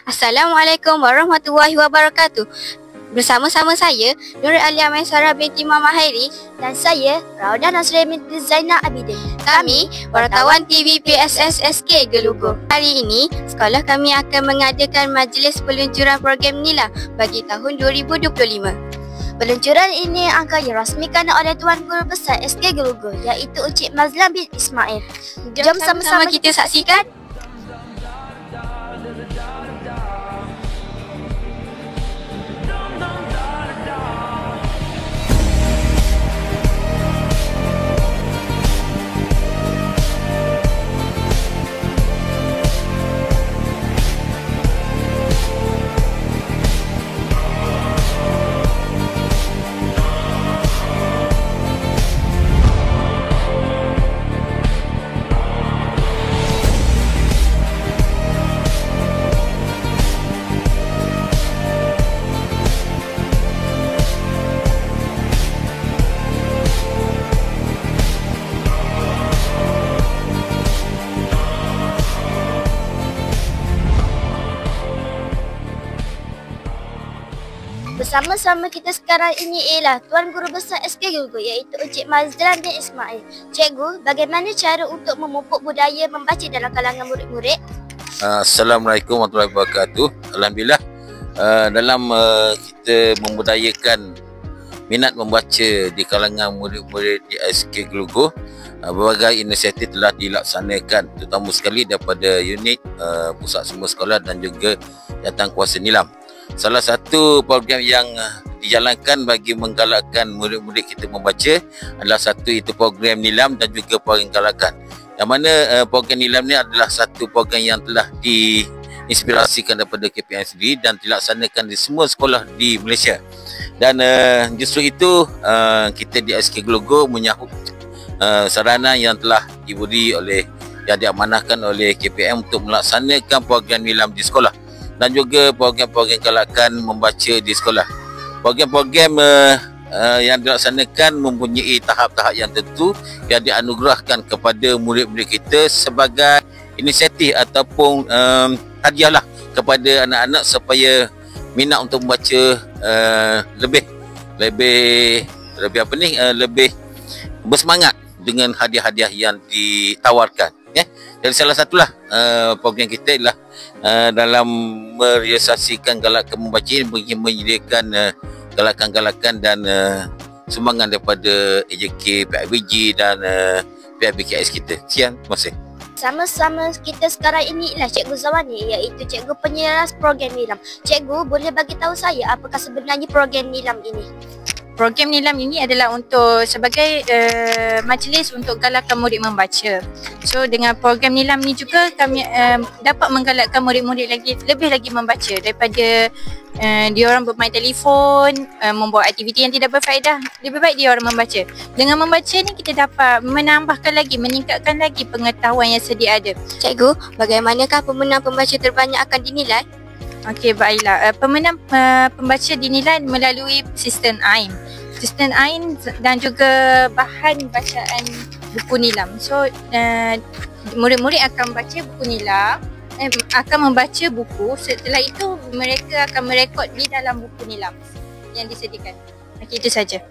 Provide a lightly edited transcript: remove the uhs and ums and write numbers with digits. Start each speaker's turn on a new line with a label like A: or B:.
A: Assalamualaikum warahmatullahi wabarakatuh. Bersama-sama saya, Nurul Alia Maisara binti Muhammad Hairi,
B: dan saya, Raudah Nasrin binti Zainal Abidin.
A: Kami wartawan TV PSS SK Gelugur. Hari ini, sekolah kami akan mengadakan majlis peluncuran program NILAM bagi tahun 2025.
B: Peluncuran ini akan dirasmikan oleh Tuan Guru Besar SK Gelugur, iaitu Encik Mazlan bin Ismail.
A: Jom sama-sama kita saksikan.
B: Bersama-sama kita sekarang ini ialah Tuan Guru Besar SK Gelugur, iaitu Encik Mazlan bin Ismail. Cikgu, bagaimana cara untuk memupuk budaya membaca dalam kalangan murid-murid?
C: Assalamualaikum warahmatullahi wabarakatuh. Alhamdulillah, dalam kita membudayakan minat membaca di kalangan murid-murid di SK Gelugur, berbagai inisiatif telah dilaksanakan, terutama sekali daripada unit pusat semua sekolah dan juga jawatankuasa NILAM. Salah satu program yang dijalankan bagi menggalakkan murid-murid kita membaca adalah satu itu program NILAM dan juga program galakan. Yang mana program NILAM ni adalah satu program yang telah diinspirasikan daripada KPM sendiri dan dilaksanakan di semua sekolah di Malaysia. Dan justru itu kita di SK Gelugur menyahut sarana yang telah diberi oleh yang diamanahkan oleh KPM untuk melaksanakan program NILAM di sekolah dan juga program-program galakan membaca di sekolah. Program-program yang dilaksanakan mempunyai tahap-tahap yang tentu yang dianugerahkan kepada murid-murid kita sebagai inisiatif ataupun hadiahlah kepada anak-anak supaya minat untuk membaca lebih bersemangat dengan hadiah-hadiah yang ditawarkan. Jadi salah satulah program kita ialah dalam merealisasikan galakan membaca ini menyediakan galakan-galakan dan sumbangan daripada AJK, PIBG dan pihak BKS kita. Sekian, terima kasih.
B: Sama-sama kita sekarang ini ialah Cikgu Zawani, iaitu Cikgu Penyeras program NILAM. Cikgu, boleh bagi tahu saya apakah sebenarnya program NILAM ini?
D: Program NILAM ini adalah untuk sebagai majlis untuk galakkan murid membaca. So dengan program NILAM ni juga kami dapat menggalakkan murid-murid lebih lagi membaca daripada diorang bermain telefon, membuat aktiviti yang tidak berfaedah. Lebih baik diorang membaca. Dengan membaca ni kita dapat menambahkan lagi, meningkatkan lagi pengetahuan yang sedia ada.
A: Cikgu, bagaimanakah pemenang pembaca terbanyak akan dinilai?
D: Okey, baiklah. Pemenang pembaca dinilai melalui sistem AIM. Sistem AIM dan juga bahan bacaan buku NILAM. So, murid-murid akan baca buku NILAM, akan membaca buku. Setelah itu, mereka akan merekod di dalam buku NILAM yang disediakan. Okey, itu saja.